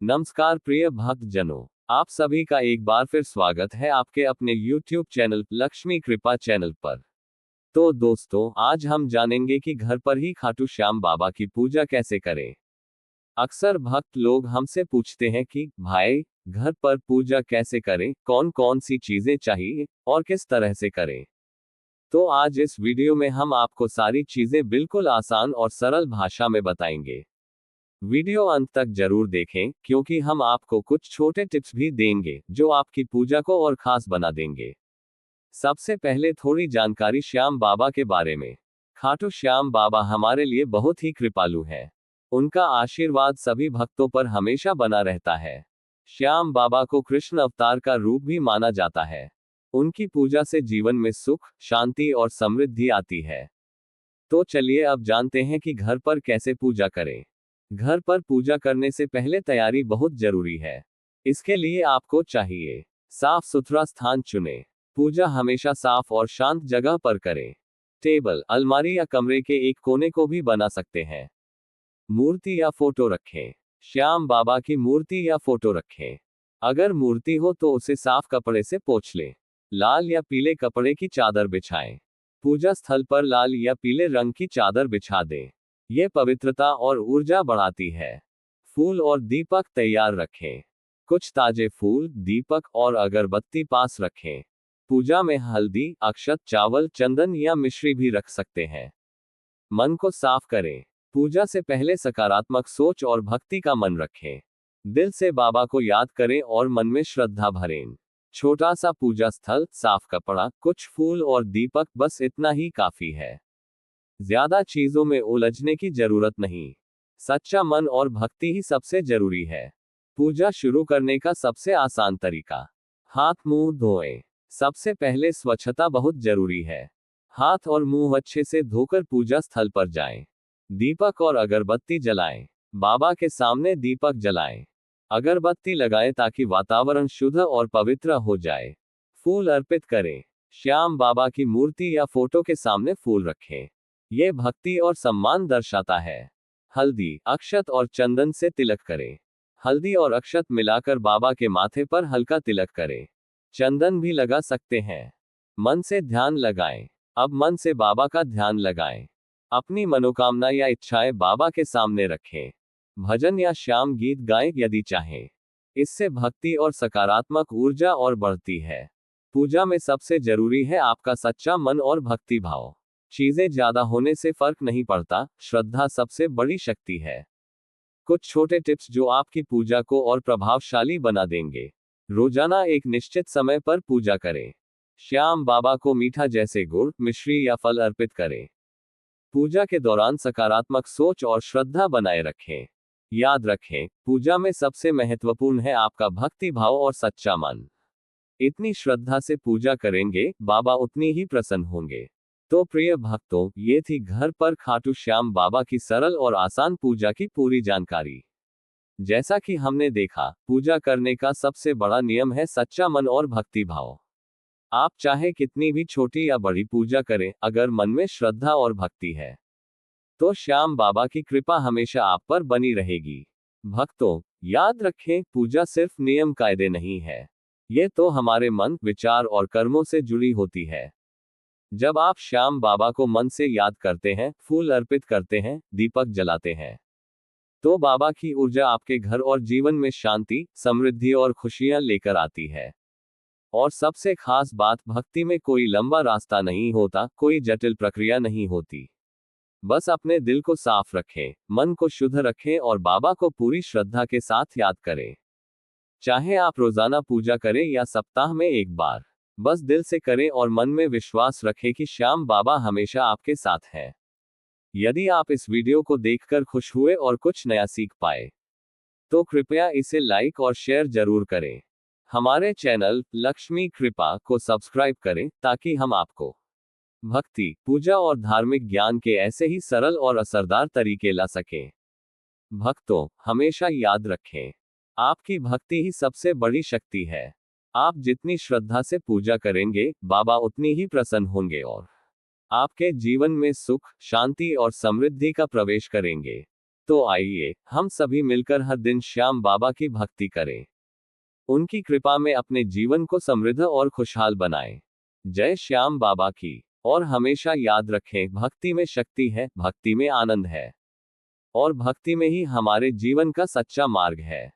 नमस्कार प्रिय भक्तजनों, आप सभी का एक बार फिर स्वागत है आपके अपने YouTube चैनल लक्ष्मी कृपा चैनल पर। तो दोस्तों, आज हम जानेंगे कि घर पर ही खाटू श्याम बाबा की पूजा कैसे करें। अक्सर भक्त लोग हमसे पूछते हैं कि भाई, घर पर पूजा कैसे करें, कौन कौन सी चीजें चाहिए और किस तरह से करें। तो आज इस वीडियो में हम आपको सारी चीजें बिल्कुल आसान और सरल भाषा में बताएंगे। वीडियो अंत तक जरूर देखें, क्योंकि हम आपको कुछ छोटे टिप्स भी देंगे जो आपकी पूजा को और खास बना देंगे। सबसे पहले थोड़ी जानकारी श्याम बाबा के बारे में। खाटू श्याम बाबा हमारे लिए बहुत ही कृपालु है। उनका आशीर्वाद सभी भक्तों पर हमेशा बना रहता है। श्याम बाबा को कृष्ण अवतार का रूप भी माना जाता है। उनकी पूजा से जीवन में सुख, शांति और समृद्धि आती है। तो चलिए अब जानते हैं कि घर पर कैसे पूजा करें। घर पर पूजा करने से पहले तैयारी बहुत जरूरी है। इसके लिए आपको चाहिए साफ सुथरा स्थान चुनें। पूजा हमेशा साफ और शांत जगह पर करें। टेबल, अलमारी या कमरे के एक कोने को भी बना सकते हैं। मूर्ति या फोटो रखें। श्याम बाबा की मूर्ति या फोटो रखें। अगर मूर्ति हो तो उसे साफ कपड़े से पोंछ लें। लाल या पीले कपड़े की चादर बिछाएं। पूजा स्थल पर लाल या पीले रंग की चादर बिछा दें। यह पवित्रता और ऊर्जा बढ़ाती है। फूल और दीपक तैयार रखें। कुछ ताजे फूल, दीपक और अगरबत्ती पास रखें। पूजा में हल्दी, अक्षत, चावल, चंदन या मिश्री भी रख सकते हैं। मन को साफ करें। पूजा से पहले सकारात्मक सोच और भक्ति का मन रखें। दिल से बाबा को याद करें और मन में श्रद्धा भरें। छोटा सा पूजा स्थल, साफ कपड़ा, कुछ फूल और दीपक, बस इतना ही काफी है। ज्यादा चीजों में उलझने की जरूरत नहीं। सच्चा मन और भक्ति ही सबसे जरूरी है। पूजा शुरू करने का सबसे आसान तरीका। हाथ मुंह धोएं। सबसे पहले स्वच्छता बहुत जरूरी है। हाथ और मुंह अच्छे से धोकर पूजा स्थल पर जाएं। दीपक और अगरबत्ती जलाएं। बाबा के सामने दीपक जलाएं। अगरबत्ती लगाएं ताकि वातावरण शुद्ध और पवित्र हो जाए। फूल अर्पित करें। श्याम बाबा की मूर्ति या फोटो के सामने फूल रखें। यह भक्ति और सम्मान दर्शाता है। हल्दी, अक्षत और चंदन से तिलक करें। हल्दी और अक्षत मिलाकर बाबा के माथे पर हल्का तिलक करें। चंदन भी लगा सकते हैं। मन से ध्यान लगाएं। अब मन से बाबा का ध्यान लगाएं। अपनी मनोकामना या इच्छाएं बाबा के सामने रखें। भजन या श्याम गीत गाएं यदि चाहें। इससे भक्ति और सकारात्मक ऊर्जा और बढ़ती है। पूजा में सबसे जरूरी है आपका सच्चा मन और भक्ति भाव। चीजें ज्यादा होने से फर्क नहीं पड़ता, श्रद्धा सबसे बड़ी शक्ति है। कुछ छोटे टिप्स जो आपकी पूजा को और प्रभावशाली बना देंगे। रोजाना एक निश्चित समय पर पूजा करें। श्याम बाबा को मीठा जैसे गुड़, मिश्री या फल अर्पित करें। पूजा के दौरान सकारात्मक सोच और श्रद्धा बनाए रखें। याद रखें, पूजा में सबसे महत्वपूर्ण है आपका भक्ति भाव और सच्चा मन। इतनी श्रद्धा से पूजा करेंगे, बाबा उतनी ही प्रसन्न होंगे। तो प्रिय भक्तों, ये थी घर पर खाटू श्याम बाबा की सरल और आसान पूजा की पूरी जानकारी। जैसा कि हमने देखा, पूजा करने का सबसे बड़ा नियम है सच्चा मन और भक्ति भाव। आप चाहे कितनी भी छोटी या बड़ी पूजा करें, अगर मन में श्रद्धा और भक्ति है तो श्याम बाबा की कृपा हमेशा आप पर बनी रहेगी। भक्तों, याद रखें, पूजा सिर्फ नियम कायदे नहीं है। ये तो हमारे मन, विचार और कर्मों से जुड़ी होती है। जब आप श्याम बाबा को मन से याद करते हैं, फूल अर्पित करते हैं, दीपक जलाते हैं, तो बाबा की ऊर्जा आपके घर और जीवन में शांति, समृद्धि और खुशियां लेकर आती है। और सबसे खास बात, भक्ति में कोई लंबा रास्ता नहीं होता, कोई जटिल प्रक्रिया नहीं होती। बस अपने दिल को साफ रखें, मन को शुद्ध रखें और बाबा को पूरी श्रद्धा के साथ याद करें। चाहे आप रोजाना पूजा करें या सप्ताह में एक बार, बस दिल से करें और मन में विश्वास रखें कि श्याम बाबा हमेशा आपके साथ हैं। यदि आप इस वीडियो को देखकर खुश हुए और कुछ नया सीख पाए, तो कृपया इसे लाइक और शेयर जरूर करें। हमारे चैनल लक्ष्मी कृपा को सब्सक्राइब करें ताकि हम आपको भक्ति, पूजा और धार्मिक ज्ञान के ऐसे ही सरल और असरदार तरीके ला सकें। भक्तों, हमेशा याद रखें, आपकी भक्ति ही सबसे बड़ी शक्ति है। आप जितनी श्रद्धा से पूजा करेंगे, बाबा उतनी ही प्रसन्न होंगे और आपके जीवन में सुख, शांति और समृद्धि का प्रवेश करेंगे। तो आइए हम सभी मिलकर हर दिन श्याम बाबा की भक्ति करें, उनकी कृपा में अपने जीवन को समृद्ध और खुशहाल बनाएं। जय श्याम बाबा की। और हमेशा याद रखें, भक्ति में शक्ति है, भक्ति में आनंद है, और भक्ति में ही हमारे जीवन का सच्चा मार्ग है।